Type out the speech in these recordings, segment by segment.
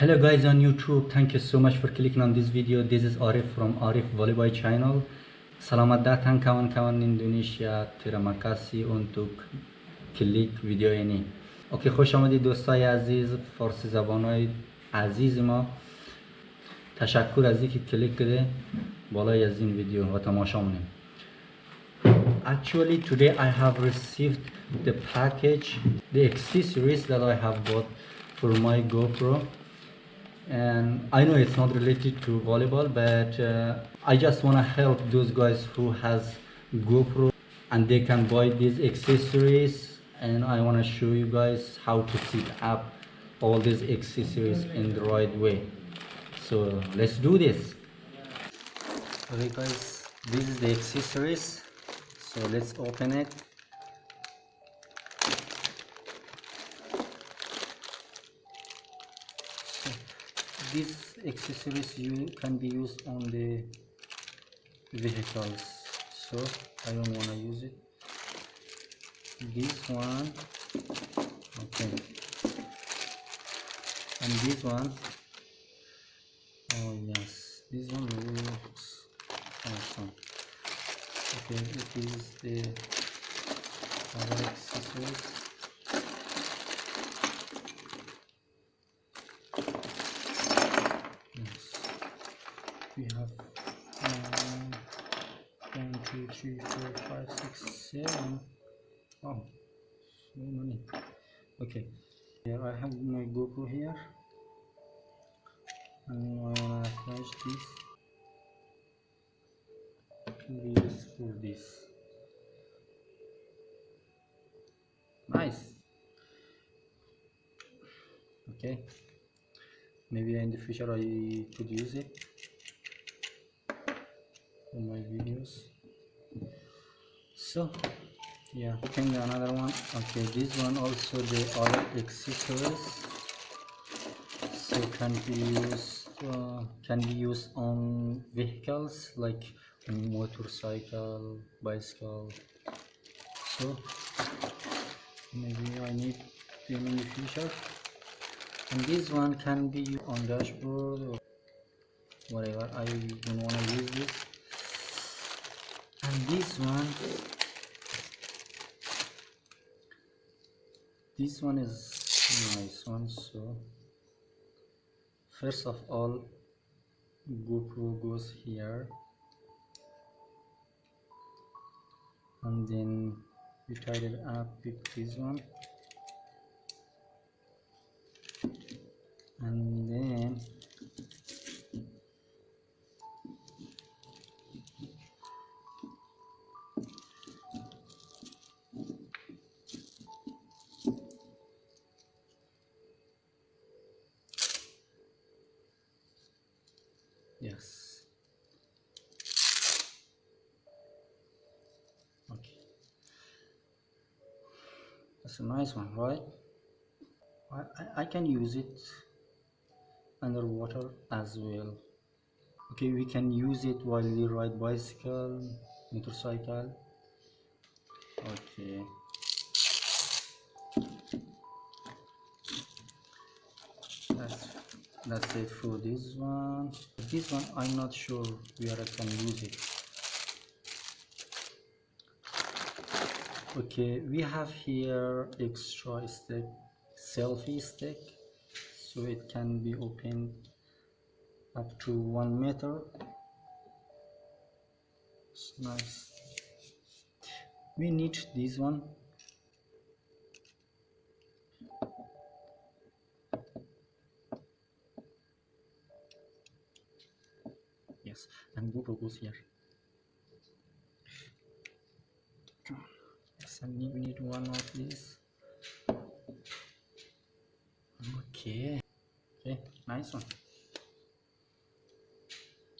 Hello guys on YouTube, thank you so much for clicking on this video. This is Arif from Arif Volleyball channel. Selamat datang kawan-kawan Indonesia. Terima kasih untuk klik video ini. اوکی خوش آمدید دوستای عزیز فارسی زبانای عزیز ما. تشکر از اینکه کلیک کرده بالای از این ویدیو و تماشا مونیم. Actually today I have received the package, the accessories that I have bought for my GoPro. And I know it's not related to volleyball, but I just want to help those guys who has GoPro and they can buy these accessories, and I want to show you guys how to set up all these accessories in the right way. So let's do this. Okay guys, this is the accessories, so let's open it. These accessories can be used on the vehicles, so I don't want to use it. This one, okay, and this one, oh yes, this one looks awesome. Okay, it is the other accessories. We have 1, 2, 3, 4, 5, 6, 7. Oh, so many. Okay, here I have my GoPro here, and I wanna attach this. Be used for this. Nice. Okay, maybe in the future I could use it for my videos. So yeah, open another one. Okay, this one also the other accessories, so can be used on vehicles like motorcycle, bicycle. So maybe I need them in the future. And this one can be used on dashboard or whatever. I don't want to use this. And this one is a nice one. So first of all, GoPro goes here, and then we tied it up with this one, and then yes, okay, that's a nice one, right? I can use it underwater as well. Okay, we can use it while we ride bicycle, motorcycle. Okay, that's it for this one. This one I'm not sure where I can use it. Okay, we have here extra stick, selfie stick, so it can be opened up to 1 meter. It's nice. We need this one. Yes, and GoPro goes here. Yes, and we need one of these. Okay, nice one.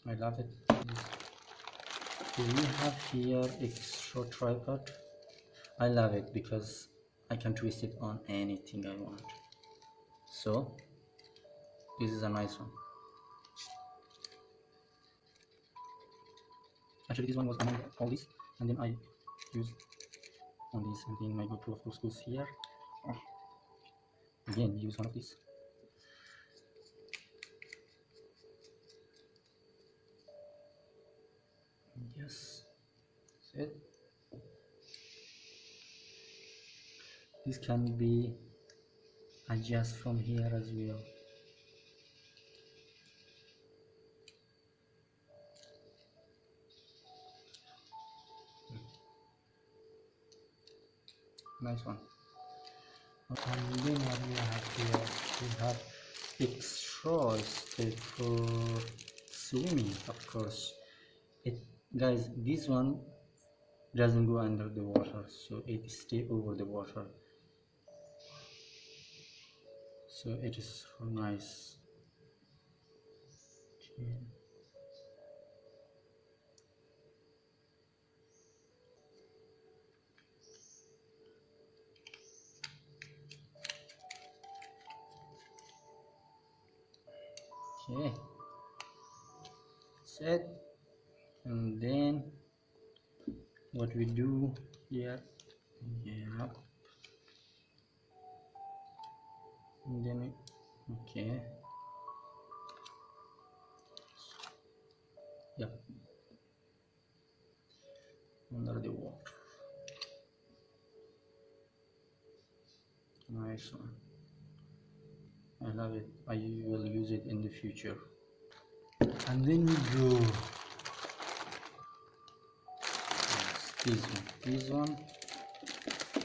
I love it. We have here extra tripod. I love it because I can twist it on anything I want. So this is a nice one. Actually, this one was among all these, and then I used on this, and then my GoPro of course goes here. Again, use one of these. Yes, that's it. This can be adjust from here as well. Nice one. And then what we have here, we have extra step for swimming, of course. It, guys, this one doesn't go under the water, so it stay over the water, so it is so nice. Okay. Okay, that's it. And then what we do here, yeah, and then okay, yep, under the water. Nice one. I love it. I will use it in the future. And then we go this one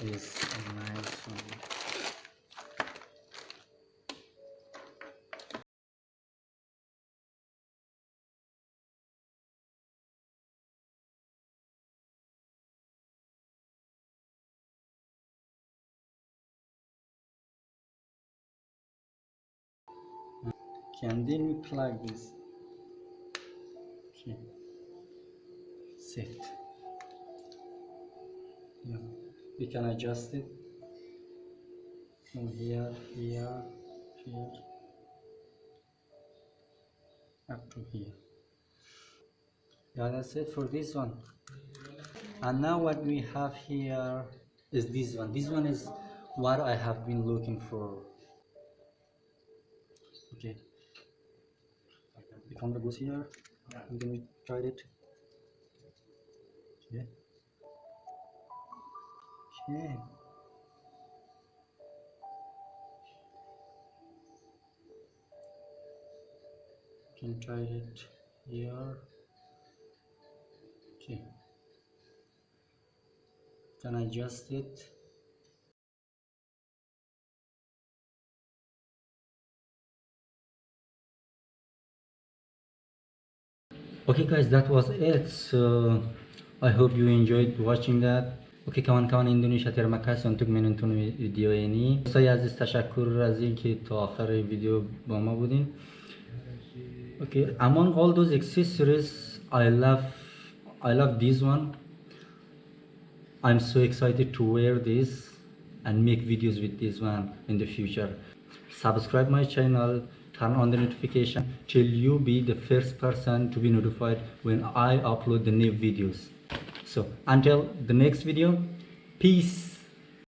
is a nice one. Okay, and then we plug this. Okay, set. Yeah, we can adjust it from here, here, here, up to here. Yeah, that's it for this one. And now what we have here is this one. This one is what I have been looking for. Okay, the camera goes here, and then we tried it. Okay. Okay. Can try it here. Okay. Can I adjust it? Okay guys, that was it. So I hope you enjoyed watching that. اوکی kawan-kawan Indonesia, terima kasih untuk menonton video ini. Saya Aziz تشکر از اینکه تا آخر ویدیو با ما بودین. Okay, among all those accessories, I love this one. I'm so excited to wear this and make videos with this one in the future. Subscribe my channel, turn on the notification till you be the first person to be notified when I upload the new videos. So until the next video, peace.